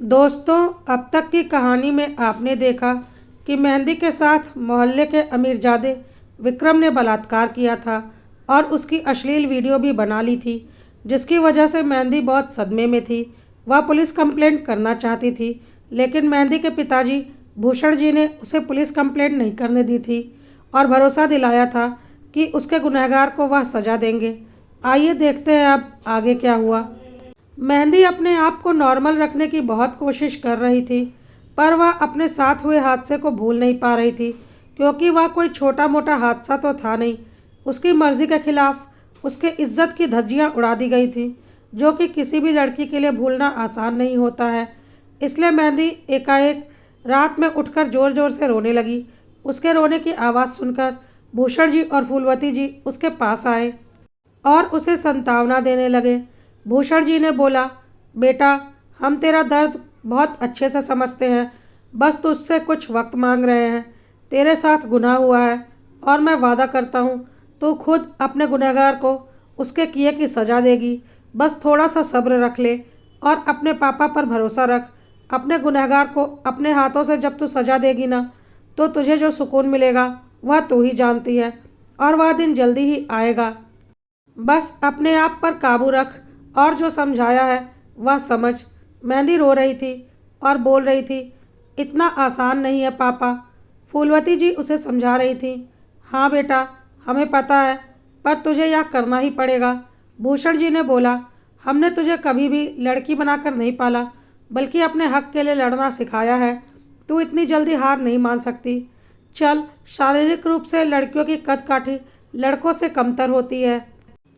दोस्तों, अब तक की कहानी में आपने देखा कि मेहंदी के साथ मोहल्ले के अमीरजादे विक्रम ने बलात्कार किया था और उसकी अश्लील वीडियो भी बना ली थी, जिसकी वजह से मेहंदी बहुत सदमे में थी। वह पुलिस कंप्लेंट करना चाहती थी, लेकिन मेहंदी के पिताजी भूषण जी ने उसे पुलिस कंप्लेंट नहीं करने दी थी और भरोसा दिलाया था कि उसके गुनहगार को वह सज़ा देंगे। आइए देखते हैं अब आगे क्या हुआ। मेहंदी अपने आप को नॉर्मल रखने की बहुत कोशिश कर रही थी, पर वह अपने साथ हुए हादसे को भूल नहीं पा रही थी, क्योंकि वह कोई छोटा मोटा हादसा तो था नहीं। उसकी मर्जी के खिलाफ उसके इज्जत की धज्जियां उड़ा दी गई थी, जो कि किसी भी लड़की के लिए भूलना आसान नहीं होता है। इसलिए मेहंदी एकाएक रात में उठकर ज़ोर ज़ोर से रोने लगी। उसके रोने की आवाज़ सुनकर भूषण जी और फूलवती जी उसके पास आए और उसे सांत्वना देने लगे। भूषण जी ने बोला, बेटा, हम तेरा दर्द बहुत अच्छे से समझते हैं, बस तुझसे कुछ वक्त मांग रहे हैं। तेरे साथ गुनाह हुआ है और मैं वादा करता हूँ तू खुद अपने गुनहगार को उसके किए की सज़ा देगी। बस थोड़ा सा सब्र रख ले और अपने पापा पर भरोसा रख। अपने गुनहगार को अपने हाथों से जब तू सज़ा देगी ना, तो तुझे जो सुकून मिलेगा वह तू ही जानती है, और वह दिन जल्दी ही आएगा। बस अपने आप पर काबू रख और जो समझाया है वह समझ। मेहंदी रो रही थी और बोल रही थी, इतना आसान नहीं है पापा। फूलवती जी उसे समझा रही थी, हाँ बेटा, हमें पता है, पर तुझे यह करना ही पड़ेगा। भूषण जी ने बोला, हमने तुझे कभी भी लड़की बनाकर नहीं पाला, बल्कि अपने हक के लिए लड़ना सिखाया है। तू इतनी जल्दी हार नहीं मान सकती। चल, शारीरिक रूप से लड़कियों की कद काठी लड़कों से कमतर होती है,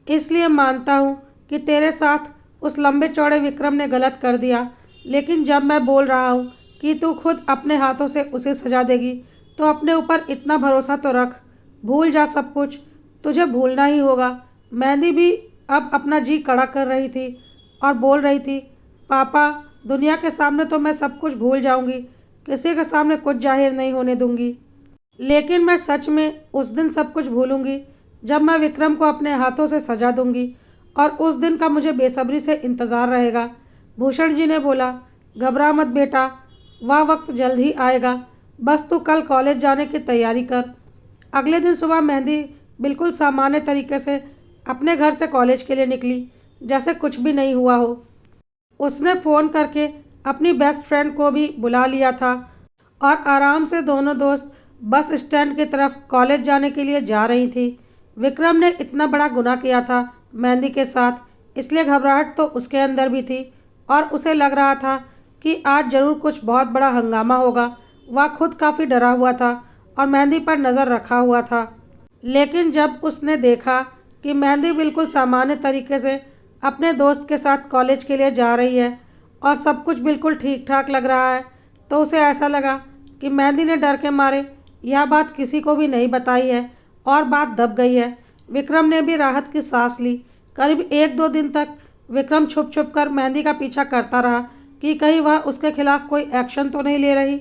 इसलिए मानता हूँ कि तेरे साथ उस लंबे चौड़े विक्रम ने गलत कर दिया, लेकिन जब मैं बोल रहा हूँ कि तू खुद अपने हाथों से उसे सजा देगी, तो अपने ऊपर इतना भरोसा तो रख। भूल जा सब कुछ, तुझे भूलना ही होगा। मेहंदी भी अब अपना जी कड़ा कर रही थी और बोल रही थी, पापा, दुनिया के सामने तो मैं सब कुछ भूल जाऊंगी, किसी के सामने कुछ जाहिर नहीं होने दूंगी, लेकिन मैं सच में उस दिन सब कुछ भूलूंगी जब मैं विक्रम को अपने हाथों से सजा दूंगी, और उस दिन का मुझे बेसब्री से इंतज़ार रहेगा। भूषण जी ने बोला, घबरा मत बेटा, वह वक्त जल्द ही आएगा। बस तू कल कॉलेज जाने की तैयारी कर। अगले दिन सुबह मेहंदी बिल्कुल सामान्य तरीके से अपने घर से कॉलेज के लिए निकली, जैसे कुछ भी नहीं हुआ हो। उसने फ़ोन करके अपनी बेस्ट फ्रेंड को भी बुला लिया था और आराम से दोनों दोस्त बस स्टैंड की तरफ कॉलेज जाने के लिए जा रही थी। विक्रम ने इतना बड़ा गुनाह किया था मेहंदी के साथ, इसलिए घबराहट तो उसके अंदर भी थी और उसे लग रहा था कि आज ज़रूर कुछ बहुत बड़ा हंगामा होगा। वह खुद काफ़ी डरा हुआ था और मेहंदी पर नज़र रखा हुआ था, लेकिन जब उसने देखा कि मेहंदी बिल्कुल सामान्य तरीके से अपने दोस्त के साथ कॉलेज के लिए जा रही है और सब कुछ बिल्कुल ठीक ठाक लग रहा है, तो उसे ऐसा लगा कि मेहंदी ने डर के मारे यह बात किसी को भी नहीं बताई है और बात दब गई है। विक्रम ने भी राहत की सांस ली। करीब एक दो दिन तक विक्रम छुप छुप कर मेहंदी का पीछा करता रहा कि कहीं वह उसके खिलाफ कोई एक्शन तो नहीं ले रही,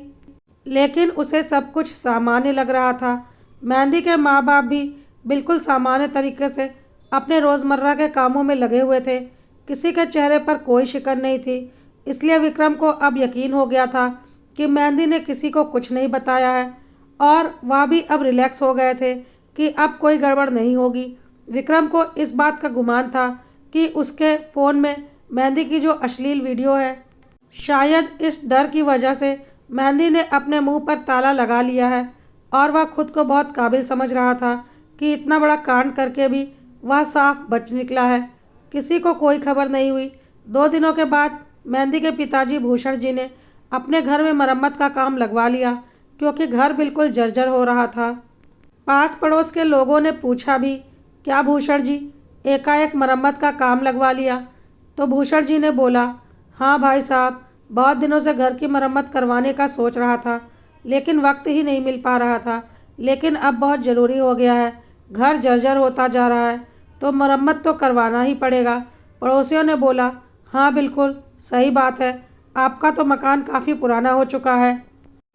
लेकिन उसे सब कुछ सामान्य लग रहा था। मेहंदी के माँ बाप भी बिल्कुल सामान्य तरीके से अपने रोज़मर्रा के कामों में लगे हुए थे। किसी के चेहरे पर कोई शिकन नहीं थी, इसलिए विक्रम को अब यकीन हो गया था कि मेहंदी ने किसी को कुछ नहीं बताया है, और वह भी अब रिलैक्स हो गए थे कि अब कोई गड़बड़ नहीं होगी। विक्रम को इस बात का गुमान था कि उसके फ़ोन में मेहंदी की जो अश्लील वीडियो है, शायद इस डर की वजह से मेहंदी ने अपने मुंह पर ताला लगा लिया है, और वह खुद को बहुत काबिल समझ रहा था कि इतना बड़ा कांड करके भी वह साफ बच निकला है। किसी को कोई खबर नहीं हुई। 2 दिनों के बाद मेहंदी के पिताजी भूषण जी ने अपने घर में मरम्मत का काम लगवा लिया, क्योंकि घर बिल्कुल जर्जर हो रहा था। पास पड़ोस के लोगों ने पूछा भी, क्या भूषण जी, एकाएक मरम्मत का काम लगवा लिया? तो भूषण जी ने बोला, हाँ भाई साहब, बहुत दिनों से घर की मरम्मत करवाने का सोच रहा था, लेकिन वक्त ही नहीं मिल पा रहा था। लेकिन अब बहुत ज़रूरी हो गया है, घर जर्जर होता जा रहा है, तो मरम्मत तो करवाना ही पड़ेगा। पड़ोसियों ने बोला, हाँ बिल्कुल सही बात है, आपका तो मकान काफ़ी पुराना हो चुका है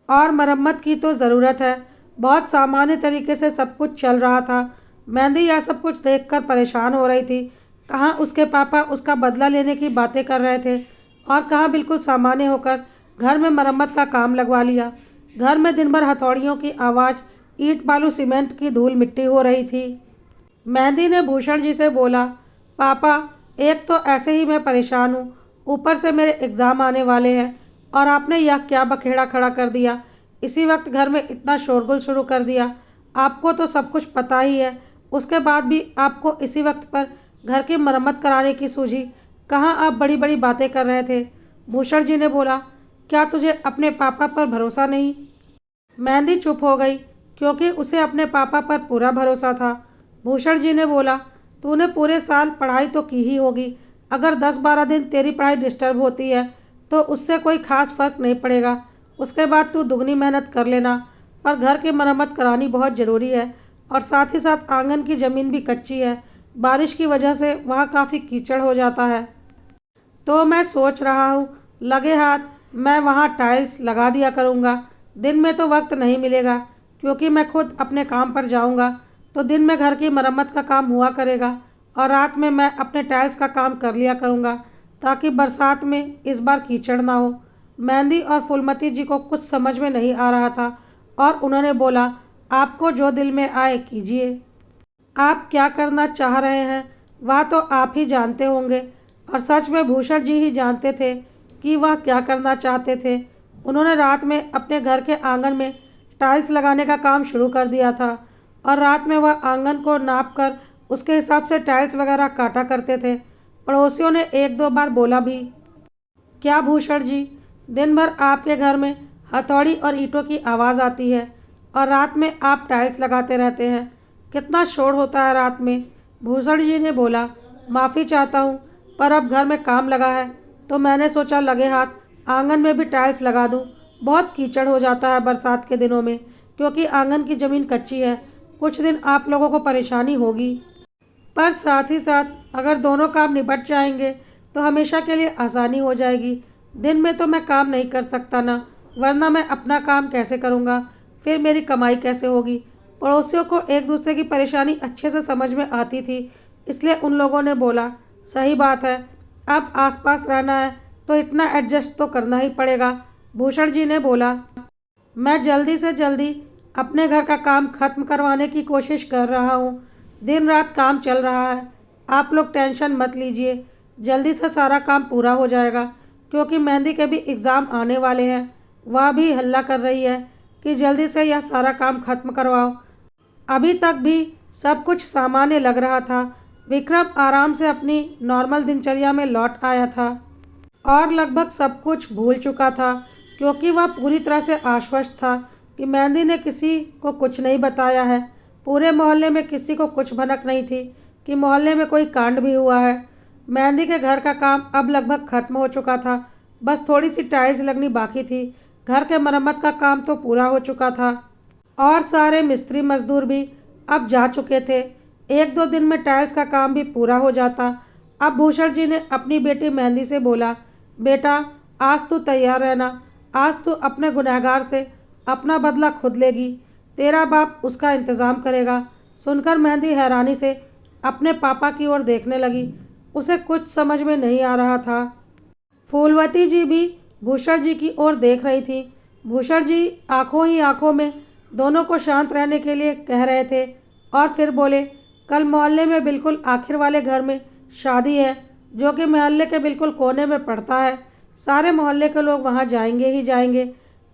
और मरम्मत की तो ज़रूरत है। बहुत सामान्य तरीके से सब कुछ चल रहा था। मेहंदी यह सब कुछ देखकर परेशान हो रही थी। कहाँ उसके पापा उसका बदला लेने की बातें कर रहे थे और कहाँ बिल्कुल सामान्य होकर घर में मरम्मत का काम लगवा लिया। घर में दिन भर हथौड़ियों की आवाज़, ईंट बालू सीमेंट की धूल मिट्टी हो रही थी। मेहंदी ने भूषण जी से बोला, पापा, एक तो ऐसे ही मैं परेशान हूँ, ऊपर से मेरे एग्ज़ाम आने वाले हैं और आपने यह क्या बखेड़ा खड़ा कर दिया। इसी वक्त घर में इतना शोरगुल शुरू कर दिया। आपको तो सब कुछ पता ही है, उसके बाद भी आपको इसी वक्त पर घर की मरम्मत कराने की सूझी। कहाँ आप बड़ी बड़ी बातें कर रहे थे। भूषण जी ने बोला, क्या तुझे अपने पापा पर भरोसा नहीं। मेहंदी चुप हो गई क्योंकि उसे अपने पापा पर पूरा भरोसा था। भूषण जी ने बोला, तूने पूरे साल पढ़ाई तो की ही होगी, अगर 10-12 दिन तेरी पढ़ाई डिस्टर्ब होती है तो उससे कोई ख़ास फ़र्क नहीं पड़ेगा। उसके बाद तू दुगनी मेहनत कर लेना, पर घर की मरम्मत करानी बहुत ज़रूरी है और साथ ही साथ आंगन की ज़मीन भी कच्ची है, बारिश की वजह से वहाँ काफ़ी कीचड़ हो जाता है। तो मैं सोच रहा हूँ लगे हाथ मैं वहाँ टाइल्स लगा दिया करूँगा। दिन में तो वक्त नहीं मिलेगा क्योंकि मैं खुद अपने काम पर जाऊँगा, तो दिन में घर की मरम्मत का काम हुआ करेगा और रात में मैं अपने टाइल्स का काम कर लिया करूँगा ताकि बरसात में इस बार कीचड़ ना हो। मेहंदी और फूलमती जी को कुछ समझ में नहीं आ रहा था और उन्होंने बोला, आपको जो दिल में आए कीजिए। आप क्या करना चाह रहे हैं वह तो आप ही जानते होंगे। और सच में भूषण जी ही जानते थे कि वह क्या करना चाहते थे। उन्होंने रात में अपने घर के आंगन में टाइल्स लगाने का काम शुरू कर दिया था और रात में वह आंगन को नाप कर उसके हिसाब से टाइल्स वगैरह काटा करते थे। पड़ोसियों ने एक दो बार बोला भी, क्या भूषण जी, दिन भर आपके घर में हथौड़ी और ईंटों की आवाज़ आती है और रात में आप टाइल्स लगाते रहते हैं, कितना शोर होता है रात में। भूषण जी ने बोला, माफ़ी चाहता हूँ, पर अब घर में काम लगा है तो मैंने सोचा लगे हाथ आंगन में भी टाइल्स लगा दूँ। बहुत कीचड़ हो जाता है बरसात के दिनों में क्योंकि आंगन की ज़मीन कच्ची है। कुछ दिन आप लोगों को परेशानी होगी, पर साथ ही साथ अगर दोनों काम निपट जाएंगे तो हमेशा के लिए आसानी हो जाएगी। दिन में तो मैं काम नहीं कर सकता ना, वरना मैं अपना काम कैसे करूँगा, फिर मेरी कमाई कैसे होगी। पड़ोसियों को एक दूसरे की परेशानी अच्छे से समझ में आती थी, इसलिए उन लोगों ने बोला, सही बात है, अब आसपास रहना है तो इतना एडजस्ट तो करना ही पड़ेगा। भूषण जी ने बोला, मैं जल्दी से जल्दी अपने घर का काम खत्म करवाने की कोशिश कर रहा हूँ। दिन रात काम चल रहा है, आप लोग टेंशन मत लीजिए, जल्दी से सारा काम पूरा हो जाएगा। क्योंकि मेहंदी के भी एग्ज़ाम आने वाले हैं, वह भी हल्ला कर रही है कि जल्दी से यह सारा काम खत्म करवाओ। अभी तक भी सब कुछ सामान्य लग रहा था। विक्रम आराम से अपनी नॉर्मल दिनचर्या में लौट आया था और लगभग सब कुछ भूल चुका था क्योंकि वह पूरी तरह से आश्वस्त था कि मेहंदी ने किसी को कुछ नहीं बताया है। पूरे मोहल्ले में किसी को कुछ भनक नहीं थी कि मोहल्ले में कोई कांड भी हुआ है। मेहंदी के घर का काम अब लगभग खत्म हो चुका था, बस थोड़ी सी टाइल्स लगनी बाकी थी। घर के मरम्मत का काम तो पूरा हो चुका था और सारे मिस्त्री मजदूर भी अब जा चुके थे। एक दो दिन में टाइल्स का काम भी पूरा हो जाता। अब भूषण जी ने अपनी बेटी मेहंदी से बोला, बेटा, आज तू तैयार रहना, आज तू अपने गुनहगार से अपना बदला खुद लेगी, तेरा बाप उसका इंतज़ाम करेगा। सुनकर मेहंदी हैरानी से अपने पापा की ओर देखने लगी, उसे कुछ समझ में नहीं आ रहा था। फूलवती जी भी भूषण जी की ओर देख रही थी। भूषण जी आंखों ही आंखों में दोनों को शांत रहने के लिए कह रहे थे और फिर बोले, कल मोहल्ले में बिल्कुल आखिर वाले घर में शादी है जो कि मोहल्ले के बिल्कुल कोने में पड़ता है। सारे मोहल्ले के लोग वहाँ जाएंगे ही जाएंगे।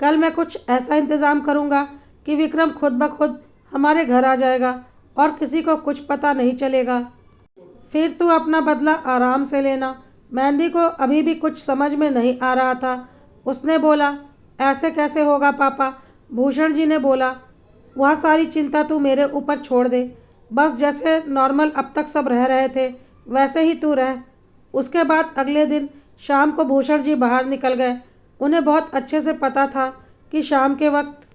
कल मैं कुछ ऐसा इंतज़ाम करूँगा कि विक्रम खुद ब खुद हमारे घर आ जाएगा और किसी को कुछ पता नहीं चलेगा। फिर तू अपना बदला आराम से लेना। मेहंदी को अभी भी कुछ समझ में नहीं आ रहा था। उसने बोला, ऐसे कैसे होगा पापा। भूषण जी ने बोला, वह सारी चिंता तू मेरे ऊपर छोड़ दे, बस जैसे नॉर्मल अब तक सब रह रहे थे वैसे ही तू रह। उसके बाद अगले दिन शाम को भूषण जी बाहर निकल गए। उन्हें बहुत अच्छे से पता था कि शाम के वक्त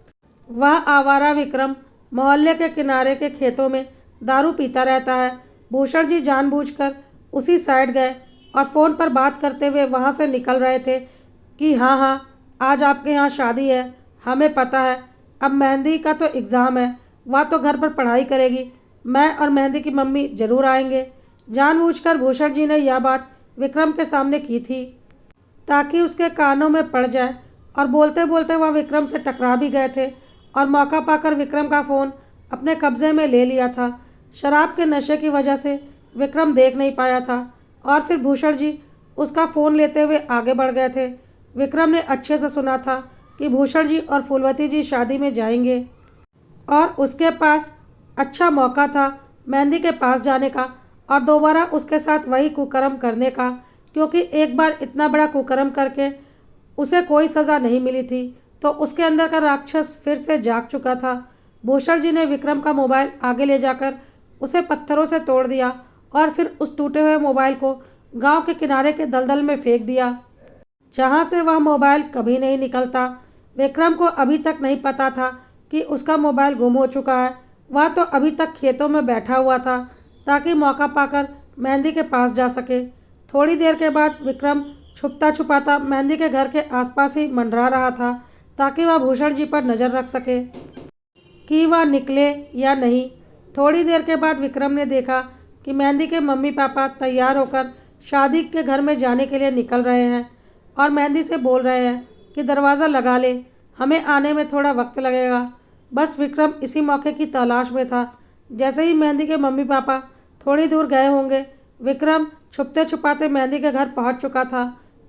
वह आवारा विक्रम मोहल्ले के किनारे के खेतों में दारू पीता रहता है। भूषण जी जानबूझकर उसी साइड गए और फ़ोन पर बात करते हुए वहाँ से निकल रहे थे कि हाँ हाँ, आज आपके यहाँ शादी है, हमें पता है। अब मेहंदी का तो एग्ज़ाम है, वह तो घर पर पढ़ाई करेगी, मैं और मेहंदी की मम्मी ज़रूर आएंगे। जानबूझकर भूषण जी ने यह बात विक्रम के सामने की थी ताकि उसके कानों में पड़ जाए, और बोलते बोलते वह विक्रम से टकरा भी गए थे और मौका पाकर विक्रम का फ़ोन अपने कब्जे में ले लिया था। शराब के नशे की वजह से विक्रम देख नहीं पाया था और फिर भूषण जी उसका फ़ोन लेते हुए आगे बढ़ गए थे। विक्रम ने अच्छे से सुना था कि भूषण जी और फूलवती जी शादी में जाएंगे और उसके पास अच्छा मौका था मेहंदी के पास जाने का और दोबारा उसके साथ वही कुकर्म करने का, क्योंकि एक बार इतना बड़ा कुकर्म करके उसे कोई सज़ा नहीं मिली थी, तो उसके अंदर का राक्षस फिर से जाग चुका था। भूषण जी ने विक्रम का मोबाइल आगे ले जाकर उसे पत्थरों से तोड़ दिया और फिर उस टूटे हुए मोबाइल को गांव के किनारे के दलदल में फेंक दिया, जहां से वह मोबाइल कभी नहीं निकलता। विक्रम को अभी तक नहीं पता था कि उसका मोबाइल गुम हो चुका है। वह तो अभी तक खेतों में बैठा हुआ था ताकि मौका पाकर मेहंदी के पास जा सके। थोड़ी देर के बाद विक्रम छुपता छुपाता मेहंदी के घर के आसपास ही मंडरा रहा था ताकि वह भूषण जी पर नज़र रख सके कि वह निकले या नहीं। थोड़ी देर के बाद विक्रम ने देखा कि मेहंदी के मम्मी पापा तैयार होकर शादी के घर में जाने के लिए निकल रहे हैं और मेहंदी से बोल रहे हैं कि दरवाज़ा लगा ले, हमें आने में थोड़ा वक्त लगेगा। बस विक्रम इसी मौके की तलाश में था। जैसे ही मेहंदी के मम्मी पापा थोड़ी दूर गए होंगे, विक्रम छुपते छुपाते मेहंदी के घर पहुंच चुका था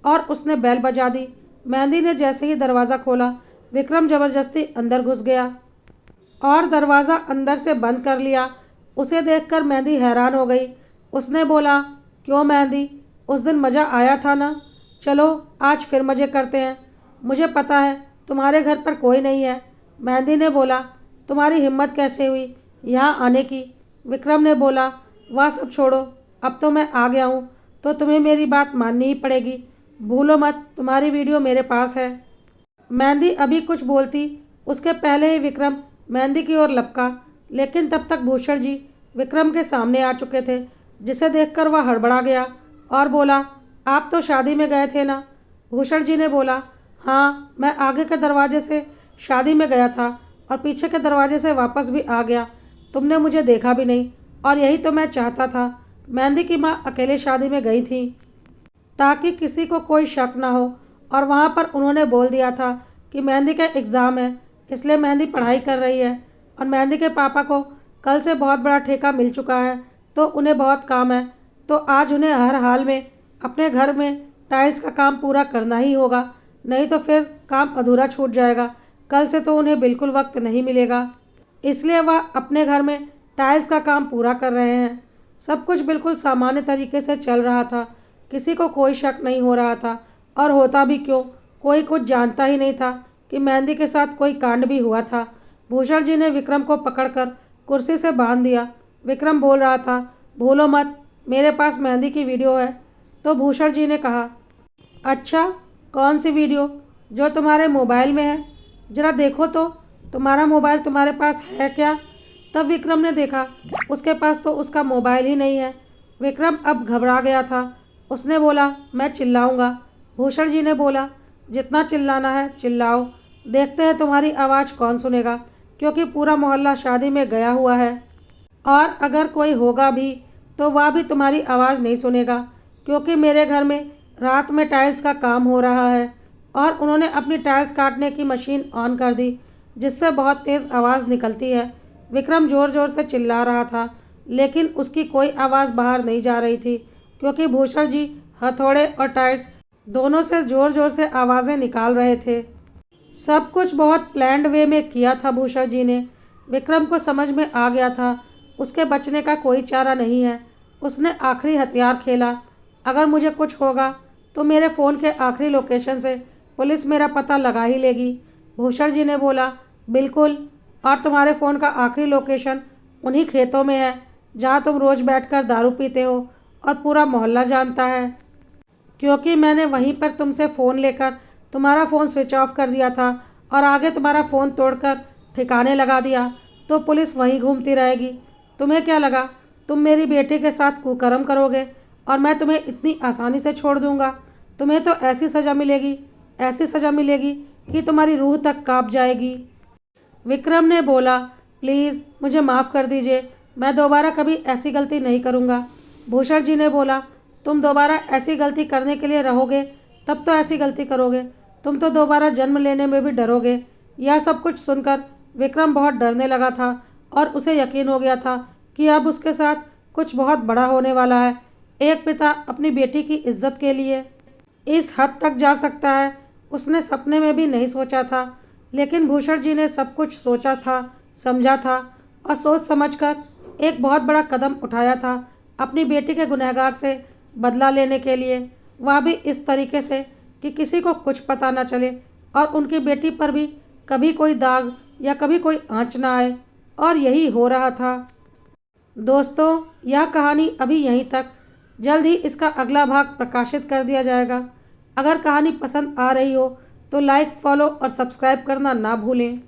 और उसने बेल बजा दी। मेहंदी ने जैसे ही दरवाज़ा खोला, विक्रम ज़बरदस्ती अंदर घुस गया और दरवाज़ा अंदर से बंद कर लिया। उसे देखकर मेहंदी हैरान हो गई। उसने बोला, क्यों मेहंदी, उस दिन मज़ा आया था ना, चलो आज फिर मज़े करते हैं। मुझे पता है तुम्हारे घर पर कोई नहीं है। मेहंदी ने बोला, तुम्हारी हिम्मत कैसे हुई यहाँ आने की। विक्रम ने बोला, वह सब छोड़ो, अब तो मैं आ गया हूँ तो तुम्हें मेरी बात माननी ही पड़ेगी। भूलो मत, तुम्हारी वीडियो मेरे पास है। मेहंदी अभी कुछ बोलती उसके पहले ही विक्रम मेहंदी की ओर लपका, लेकिन तब तक भूषण जी विक्रम के सामने आ चुके थे, जिसे देखकर वह हड़बड़ा गया और बोला, आप तो शादी में गए थे ना। भूषण जी ने बोला, हाँ, मैं आगे के दरवाजे से शादी में गया था और पीछे के दरवाजे से वापस भी आ गया। तुमने मुझे देखा भी नहीं और यही तो मैं चाहता था। मेहंदी की माँ अकेले शादी में गई थी ताकि किसी को कोई शक ना हो, और वहाँ पर उन्होंने बोल दिया था कि मेहंदी का एग्ज़ाम है, इसलिए मेहंदी पढ़ाई कर रही है और मेहंदी के पापा को कल से बहुत बड़ा ठेका मिल चुका है, तो उन्हें बहुत काम है, तो आज उन्हें हर हाल में अपने घर में टाइल्स का काम पूरा करना ही होगा, नहीं तो फिर काम अधूरा छूट जाएगा। कल से तो उन्हें बिल्कुल वक्त नहीं मिलेगा, इसलिए वह अपने घर में टाइल्स का काम पूरा कर रहे हैं। सब कुछ बिल्कुल सामान्य तरीके से चल रहा था, किसी को कोई शक नहीं हो रहा था, और होता भी क्यों, कोई कुछ जानता ही नहीं था कि मेहंदी के साथ कोई कांड भी हुआ था। भूषण जी ने विक्रम को पकड़कर कुर्सी से बांध दिया। विक्रम बोल रहा था, भूलो मत, मेरे पास मेहंदी की वीडियो है। तो भूषण जी ने कहा, अच्छा, कौन सी वीडियो, जो तुम्हारे मोबाइल में है? ज़रा देखो तो, तुम्हारा मोबाइल तुम्हारे पास है क्या? तब विक्रम ने देखा उसके पास तो उसका मोबाइल ही नहीं है। विक्रम अब घबरा गया था। उसने बोला, मैं चिल्लाऊंगा। भूषण जी ने बोला, जितना चिल्लाना है चिल्लाओ, देखते हैं तुम्हारी आवाज़ कौन सुनेगा, क्योंकि पूरा मोहल्ला शादी में गया हुआ है और अगर कोई होगा भी तो वह भी तुम्हारी आवाज़ नहीं सुनेगा, क्योंकि मेरे घर में रात में टाइल्स का काम हो रहा है और उन्होंने अपनी टाइल्स काटने की मशीन ऑन कर दी, जिससे बहुत तेज़ आवाज़ निकलती है। विक्रम ज़ोर ज़ोर से चिल्ला रहा था, लेकिन उसकी कोई आवाज़ बाहर नहीं जा रही थी, क्योंकि भूषण जी हथौड़े और टाइल्स दोनों से ज़ोर ज़ोर से आवाज़ें निकाल रहे थे। सब कुछ बहुत प्लान्ड वे में किया था भूषण जी ने। विक्रम को समझ में आ गया था उसके बचने का कोई चारा नहीं है। उसने आखिरी हथियार खेला, अगर मुझे कुछ होगा तो मेरे फ़ोन के आखिरी लोकेशन से पुलिस मेरा पता लगा ही लेगी। भूषण जी ने बोला, बिल्कुल, और तुम्हारे फ़ोन का आखिरी लोकेशन उन्हीं खेतों में है जहाँ तुम रोज़ बैठकर दारू पीते हो और पूरा मोहल्ला जानता है, क्योंकि मैंने वहीं पर तुमसे फ़ोन लेकर तुम्हारा फ़ोन स्विच ऑफ कर दिया था और आगे तुम्हारा फ़ोन तोड़कर ठिकाने लगा दिया, तो पुलिस वहीं घूमती रहेगी। तुम्हें क्या लगा तुम मेरी बेटी के साथ कुकर्म करोगे और मैं तुम्हें इतनी आसानी से छोड़ दूँगा? तुम्हें तो ऐसी सज़ा मिलेगी, ऐसी सज़ा मिलेगी कि तुम्हारी रूह तक काँप जाएगी। विक्रम ने बोला, प्लीज़ मुझे माफ़ कर दीजिए, मैं दोबारा कभी ऐसी गलती नहीं करूँगा। भूषण जी ने बोला, तुम दोबारा ऐसी गलती करने के लिए रहोगे तब तो ऐसी गलती करोगे, तुम तो दोबारा जन्म लेने में भी डरोगे। यह सब कुछ सुनकर विक्रम बहुत डरने लगा था और उसे यकीन हो गया था कि अब उसके साथ कुछ बहुत बड़ा होने वाला है। एक पिता अपनी बेटी की इज्जत के लिए इस हद तक जा सकता है, उसने सपने में भी नहीं सोचा था। लेकिन भूषण जी ने सब कुछ सोचा था, समझा था और सोच समझकर एक बहुत बड़ा कदम उठाया था अपनी बेटी के गुनहगार से बदला लेने के लिए। वह भी इस तरीके से कि किसी को कुछ पता न चले और उनकी बेटी पर भी कभी कोई दाग या कभी कोई आंच ना आए। और यही हो रहा था। दोस्तों, यह कहानी अभी यहीं तक। जल्द ही इसका अगला भाग प्रकाशित कर दिया जाएगा। अगर कहानी पसंद आ रही हो तो लाइक, फॉलो और सब्सक्राइब करना ना भूलें।